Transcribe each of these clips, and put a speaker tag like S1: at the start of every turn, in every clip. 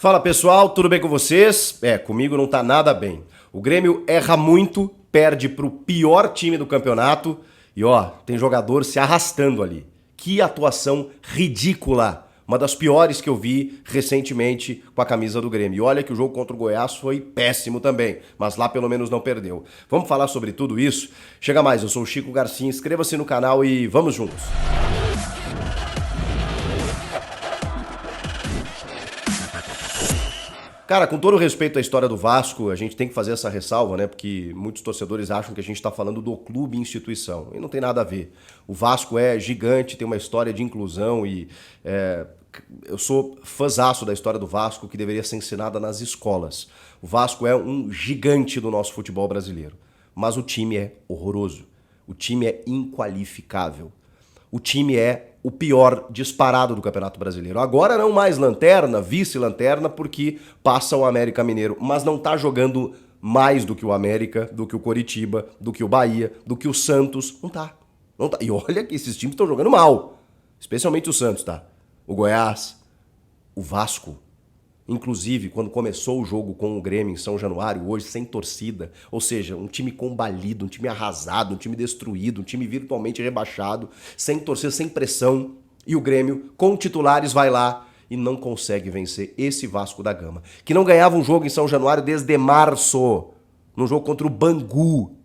S1: Fala pessoal, tudo bem com vocês? Comigo não tá nada bem. O Grêmio erra muito, perde pro pior time do campeonato e tem jogador se arrastando ali. Que atuação ridícula! Uma das piores que eu vi recentemente com a camisa do Grêmio. E olha que o jogo contra o Goiás foi péssimo também, mas lá pelo menos não perdeu. Vamos falar sobre tudo isso? Chega mais, eu sou o Chico Garcia, inscreva-se no canal e vamos juntos! Cara, com todo respeito à história do Vasco, a gente tem que fazer essa ressalva, né? Porque muitos torcedores acham que a gente está falando do clube instituição. E não tem nada a ver. O Vasco é gigante, tem uma história de inclusão e eu sou fãzaço da história do Vasco que deveria ser ensinada nas escolas. O Vasco é um gigante do nosso futebol brasileiro. Mas o time é horroroso. O time é inqualificável. O time é o pior disparado do Campeonato Brasileiro. Agora não mais lanterna, vice-lanterna, porque passa o América Mineiro, mas não tá jogando mais do que o América, do que o Coritiba, do que o Bahia, do que o Santos. Não tá. Não tá. E olha que esses times estão jogando mal. Especialmente o Santos, tá? O Goiás, o Vasco. Inclusive, quando começou o jogo com o Grêmio em São Januário, hoje sem torcida, ou seja, um time combalido, um time arrasado, um time destruído, um time virtualmente rebaixado, sem torcida, sem pressão, e o Grêmio, com titulares, vai lá e não consegue vencer esse Vasco da Gama, que não ganhava um jogo em São Januário desde março, num jogo contra o Bangu.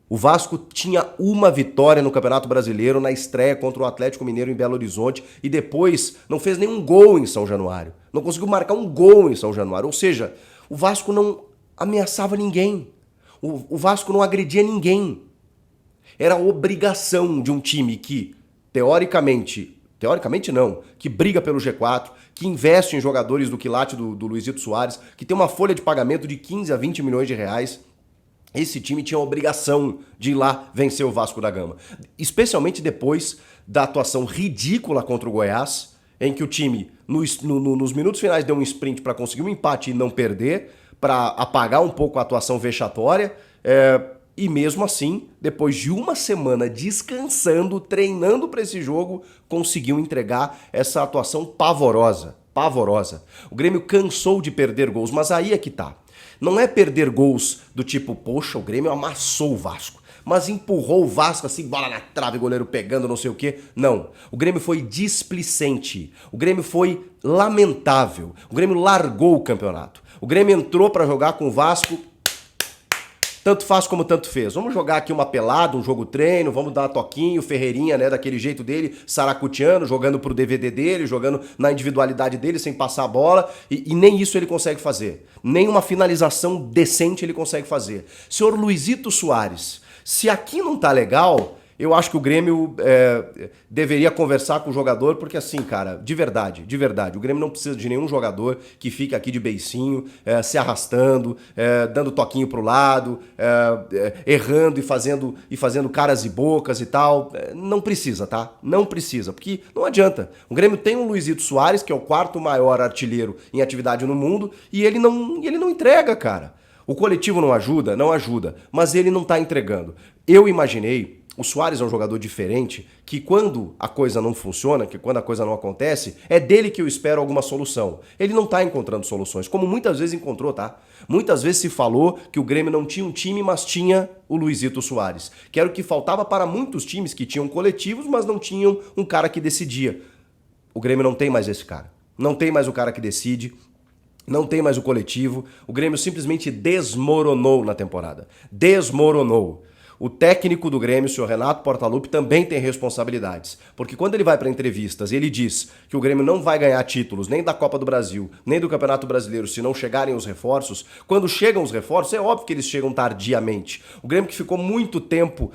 S1: O Vasco tinha uma vitória no Campeonato Brasileiro na estreia contra o Atlético Mineiro em Belo Horizonte e depois não fez nenhum gol em São Januário. Não conseguiu marcar um gol em São Januário. Ou seja, o Vasco não ameaçava ninguém. O Vasco não agredia ninguém. Era obrigação de um time que, teoricamente não, que briga pelo G4, que investe em jogadores do quilate do Luizito Soares, que tem uma folha de pagamento de 15 a 20 milhões de reais. Esse time tinha a obrigação de ir lá vencer o Vasco da Gama. Especialmente depois da atuação ridícula contra o Goiás, em que o time, nos minutos finais, deu um sprint para conseguir um empate e não perder, para apagar um pouco a atuação vexatória. E mesmo assim, depois de uma semana descansando, treinando para esse jogo, conseguiu entregar essa atuação pavorosa. Pavorosa. O Grêmio cansou de perder gols, mas aí é que tá. Não é perder gols do tipo, poxa, o Grêmio amassou o Vasco, mas empurrou o Vasco assim, bola na trave, goleiro pegando, não sei o quê. Não, o Grêmio foi displicente, o Grêmio foi lamentável, o Grêmio largou o campeonato. O Grêmio entrou para jogar com o Vasco, tanto faz como tanto fez. Vamos jogar aqui uma pelada, um jogo treino, vamos dar uma toquinho, Ferreirinha, né, daquele jeito dele, saracutiano, jogando pro DVD dele, jogando na individualidade dele, sem passar a bola, e nem isso ele consegue fazer. Nem uma finalização decente ele consegue fazer. Senhor Luizito Soares, se aqui não tá legal, eu acho que o Grêmio deveria conversar com o jogador, porque assim, cara, de verdade, o Grêmio não precisa de nenhum jogador que fique aqui de beicinho, se arrastando, dando toquinho pro lado, errando e fazendo caras e bocas e tal. Não precisa, tá? Não precisa, porque não adianta. O Grêmio tem um Luizito Soares, que é o quarto maior artilheiro em atividade no mundo, e ele não entrega, cara. O coletivo não ajuda, mas ele não tá entregando. Eu imaginei. O Soares é um jogador diferente, que quando a coisa não funciona, que quando a coisa não acontece, é dele que eu espero alguma solução. Ele não tá encontrando soluções, como muitas vezes encontrou, tá? Muitas vezes se falou que o Grêmio não tinha um time, mas tinha o Luizito Soares, que era o que faltava para muitos times que tinham coletivos, mas não tinham um cara que decidia. O Grêmio não tem mais esse cara. Não tem mais o cara que decide. Não tem mais o coletivo. O Grêmio simplesmente desmoronou na temporada. Desmoronou. O técnico do Grêmio, o senhor Renato Portaluppi, também tem responsabilidades. Porque quando ele vai para entrevistas e ele diz que o Grêmio não vai ganhar títulos nem da Copa do Brasil, nem do Campeonato Brasileiro se não chegarem os reforços, quando chegam os reforços, é óbvio que eles chegam tardiamente. O Grêmio que ficou muito tempo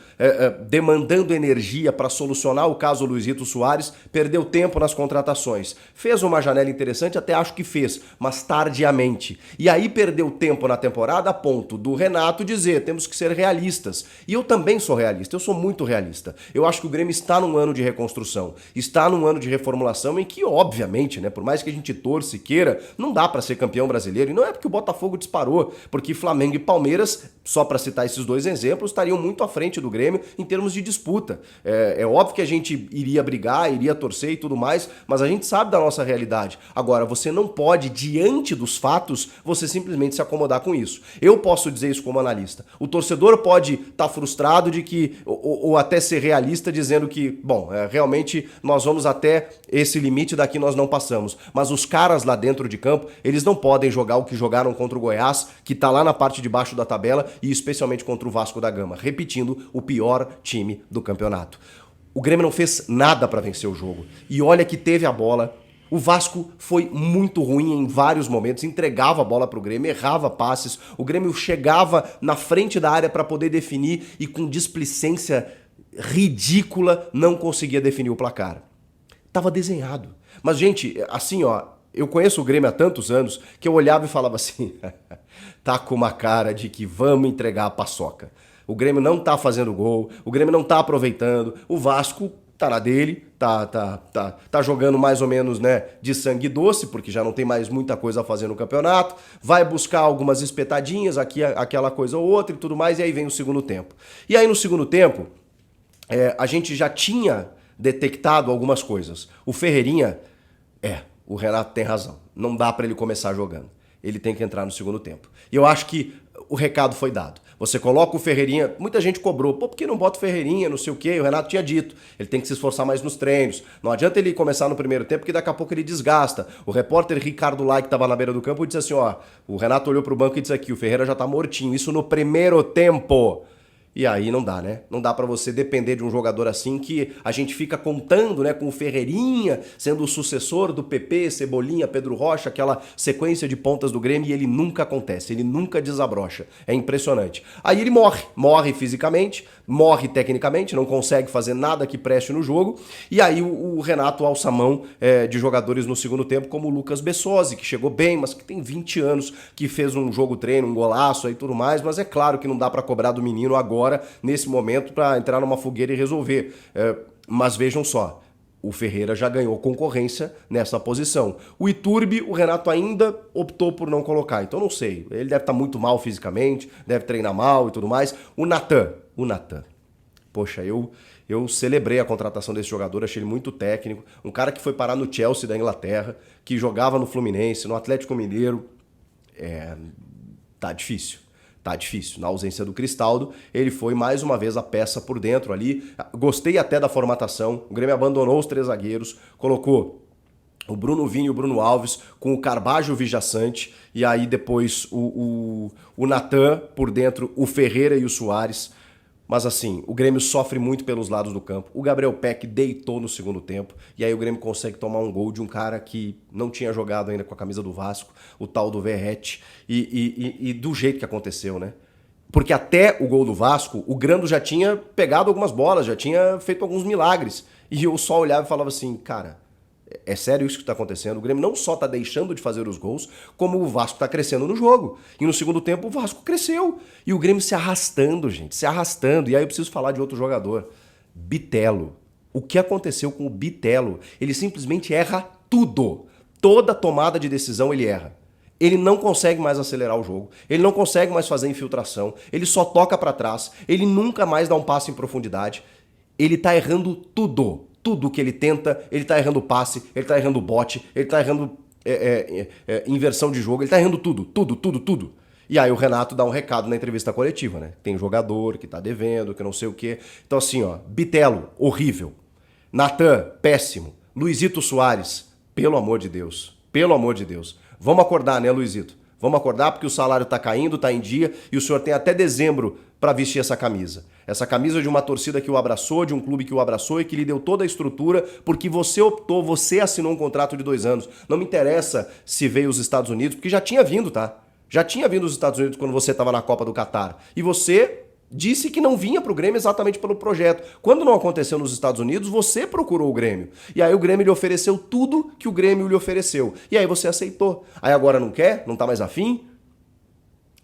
S1: demandando energia para solucionar o caso Luizito Soares, perdeu tempo nas contratações. Fez uma janela interessante, até acho que fez, mas tardiamente. E aí perdeu tempo na temporada a ponto do Renato dizer, temos que ser realistas. E eu também sou realista, eu sou muito realista. Eu acho que o Grêmio está num ano de reconstrução, está num ano de reformulação em que, obviamente, né, por mais que a gente torça e queira, não dá para ser campeão brasileiro. E não é porque o Botafogo disparou, porque Flamengo e Palmeiras, só para citar esses dois exemplos, estariam muito à frente do Grêmio em termos de disputa. É óbvio que a gente iria brigar, iria torcer e tudo mais, mas a gente sabe da nossa realidade. Agora, você não pode, diante dos fatos, você simplesmente se acomodar com isso. Eu posso dizer isso como analista. O torcedor pode estar frustrado de que, ou até ser realista dizendo que, bom, realmente nós vamos até esse limite, daqui nós não passamos. Mas os caras lá dentro de campo, eles não podem jogar o que jogaram contra o Goiás, que tá lá na parte de baixo da tabela, e especialmente contra o Vasco da Gama. Repetindo, o pior time do campeonato. O Grêmio não fez nada para vencer o jogo. E olha que teve a bola. O Vasco foi muito ruim em vários momentos, entregava a bola pro Grêmio, errava passes, o Grêmio chegava na frente da área para poder definir e com displicência ridícula não conseguia definir o placar. Tava desenhado. Mas, gente, assim, ó, eu conheço o Grêmio há tantos anos que eu olhava e falava assim, tá com uma cara de que vamos entregar a paçoca. O Grêmio não tá fazendo gol, o Grêmio não tá aproveitando, o Vasco tá na dele, tá jogando mais ou menos, né, de sangue doce, porque já não tem mais muita coisa a fazer no campeonato, vai buscar algumas espetadinhas, aqui, aquela coisa ou outra e tudo mais, e aí vem o segundo tempo. E aí no segundo tempo, a gente já tinha detectado algumas coisas. O Ferreirinha, o Renato tem razão, não dá pra ele começar jogando. Ele tem que entrar no segundo tempo. E eu acho que o recado foi dado. Você coloca o Ferreirinha, muita gente cobrou, por que não bota o Ferreirinha, não sei o quê, o Renato tinha dito, ele tem que se esforçar mais nos treinos, não adianta ele começar no primeiro tempo, porque daqui a pouco ele desgasta. O repórter Ricardo Lai, que estava na beira do campo, disse assim, ó, o Renato olhou pro banco e disse aqui, o Ferreira já tá mortinho, isso no primeiro tempo. E aí não dá, né? Não dá pra você depender de um jogador assim que a gente fica contando, né, com o Ferreirinha sendo o sucessor do PP, Cebolinha, Pedro Rocha, aquela sequência de pontas do Grêmio e ele nunca acontece, ele nunca desabrocha. É impressionante. Aí ele morre fisicamente, morre tecnicamente, não consegue fazer nada que preste no jogo. E aí o Renato alça a mão de jogadores no segundo tempo, como o Lucas Bessosi, que chegou bem, mas que tem 20 anos, que fez um jogo treino, um golaço e tudo mais, mas é claro que não dá pra cobrar do menino agora, nesse momento, para entrar numa fogueira e resolver. Mas vejam só, o Ferreira já ganhou concorrência nessa posição. O Iturbe, o Renato ainda optou por não colocar, então não sei. Ele deve estar muito mal fisicamente, deve treinar mal e tudo mais. O Natan. Poxa, eu celebrei a contratação desse jogador, achei ele muito técnico. Um cara que foi parar no Chelsea da Inglaterra, que jogava no Fluminense, no Atlético Mineiro. Tá difícil. Tá difícil. Na ausência do Cristaldo, ele foi mais uma vez a peça por dentro ali. Gostei até da formatação. O Grêmio abandonou os 3 zagueiros, colocou o Bruno Vini e o Bruno Alves com o Carbajo e o Vijaçante, e aí depois o Natan por dentro, o Ferreira e o Soares. Mas assim, o Grêmio sofre muito pelos lados do campo. O Gabriel Peck deitou no segundo tempo. E aí o Grêmio consegue tomar um gol de um cara que não tinha jogado ainda com a camisa do Vasco, o tal do Verratti. E do jeito que aconteceu, né? Porque até o gol do Vasco, o Grando já tinha pegado algumas bolas, já tinha feito alguns milagres. E eu só olhava e falava assim, cara, é sério isso que está acontecendo? O Grêmio não só está deixando de fazer os gols, como o Vasco está crescendo no jogo. E no segundo tempo o Vasco cresceu. E o Grêmio se arrastando, gente, se arrastando. E aí eu preciso falar de outro jogador, Bitelo. O que aconteceu com o Bitelo? Ele simplesmente erra tudo. Toda tomada de decisão ele erra. Ele não consegue mais acelerar o jogo, ele não consegue mais fazer infiltração, ele só toca para trás, ele nunca mais dá um passe em profundidade. Ele tá errando tudo. Tudo que ele tenta, ele tá errando passe, ele tá errando bote, ele tá errando inversão de jogo, ele tá errando tudo. E aí o Renato dá um recado na entrevista coletiva, né? Tem jogador que tá devendo, que não sei o quê. Então assim, ó, Bitelo, horrível. Natan, péssimo. Luizito Soares, pelo amor de Deus. Vamos acordar, né, Luizito? Vamos acordar porque o salário tá caindo, tá em dia e o senhor tem até dezembro para vestir essa camisa. Essa camisa de uma torcida que o abraçou, de um clube que o abraçou e que lhe deu toda a estrutura porque você optou, você assinou um contrato de 2 anos. Não me interessa se veio os Estados Unidos, porque já tinha vindo, tá? Já tinha vindo os Estados Unidos quando você estava na Copa do Catar. E você disse que não vinha pro Grêmio exatamente pelo projeto. Quando não aconteceu nos Estados Unidos, você procurou o Grêmio. E aí o Grêmio lhe ofereceu tudo que o Grêmio lhe ofereceu. E aí você aceitou. Aí agora não quer? Não tá mais afim?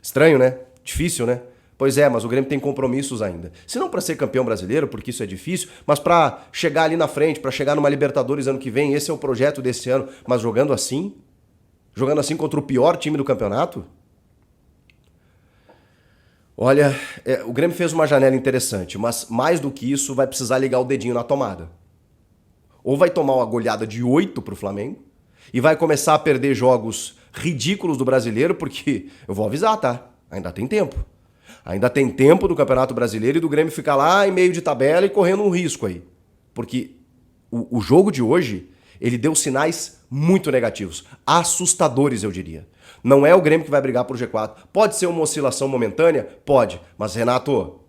S1: Estranho, né? Difícil, né? Pois é, mas o Grêmio tem compromissos ainda. Se não para ser campeão brasileiro, porque isso é difícil, mas para chegar ali na frente, para chegar numa Libertadores ano que vem, esse é o projeto desse ano. Mas jogando assim contra o pior time do campeonato? Olha, o Grêmio fez uma janela interessante, mas mais do que isso, vai precisar ligar o dedinho na tomada. Ou vai tomar uma goleada de 8 pro Flamengo e vai começar a perder jogos ridículos do brasileiro, porque eu vou avisar, tá? Ainda tem tempo. Ainda tem tempo do Campeonato Brasileiro e do Grêmio ficar lá em meio de tabela e correndo um risco aí. Porque o jogo de hoje, ele deu sinais muito negativos. Assustadores, eu diria. Não é o Grêmio que vai brigar por G4. Pode ser uma oscilação momentânea? Pode. Mas, Renato,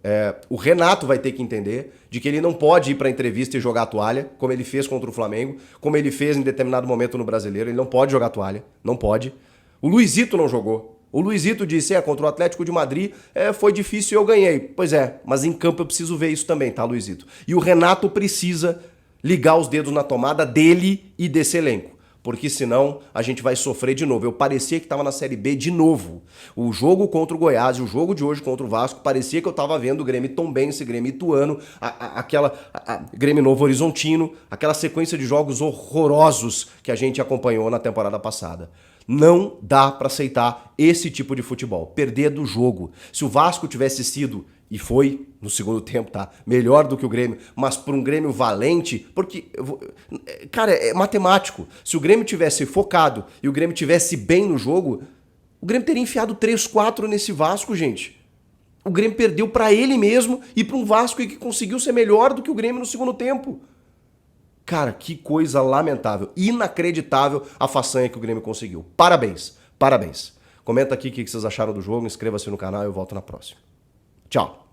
S1: o Renato vai ter que entender de que ele não pode ir para a entrevista e jogar a toalha, como ele fez contra o Flamengo, como ele fez em determinado momento no Brasileiro. Ele não pode jogar a toalha. Não pode. O Luizito não jogou. O Luizito disse, contra o Atlético de Madrid foi difícil e eu ganhei. Pois é, mas em campo eu preciso ver isso também, tá, Luizito? E o Renato precisa ligar os dedos na tomada dele e desse elenco. Porque senão a gente vai sofrer de novo. Eu parecia que estava na Série B de novo. O jogo contra o Goiás e o jogo de hoje contra o Vasco, parecia que eu estava vendo o Grêmio Tombense, Grêmio Ituano, Grêmio Novo Horizontino, aquela sequência de jogos horrorosos que a gente acompanhou na temporada passada. Não dá para aceitar esse tipo de futebol. Perder do jogo. Se o Vasco tivesse sido, e foi no segundo tempo, tá? Melhor do que o Grêmio, mas por um Grêmio valente, porque, cara, é matemático. Se o Grêmio tivesse focado e o Grêmio tivesse bem no jogo, o Grêmio teria enfiado 3-4 nesse Vasco, gente. O Grêmio perdeu para ele mesmo e para um Vasco que conseguiu ser melhor do que o Grêmio no segundo tempo. Cara, que coisa lamentável, inacreditável a façanha que o Grêmio conseguiu. Parabéns, parabéns. Comenta aqui o que vocês acharam do jogo, inscreva-se no canal e eu volto na próxima. Tchau.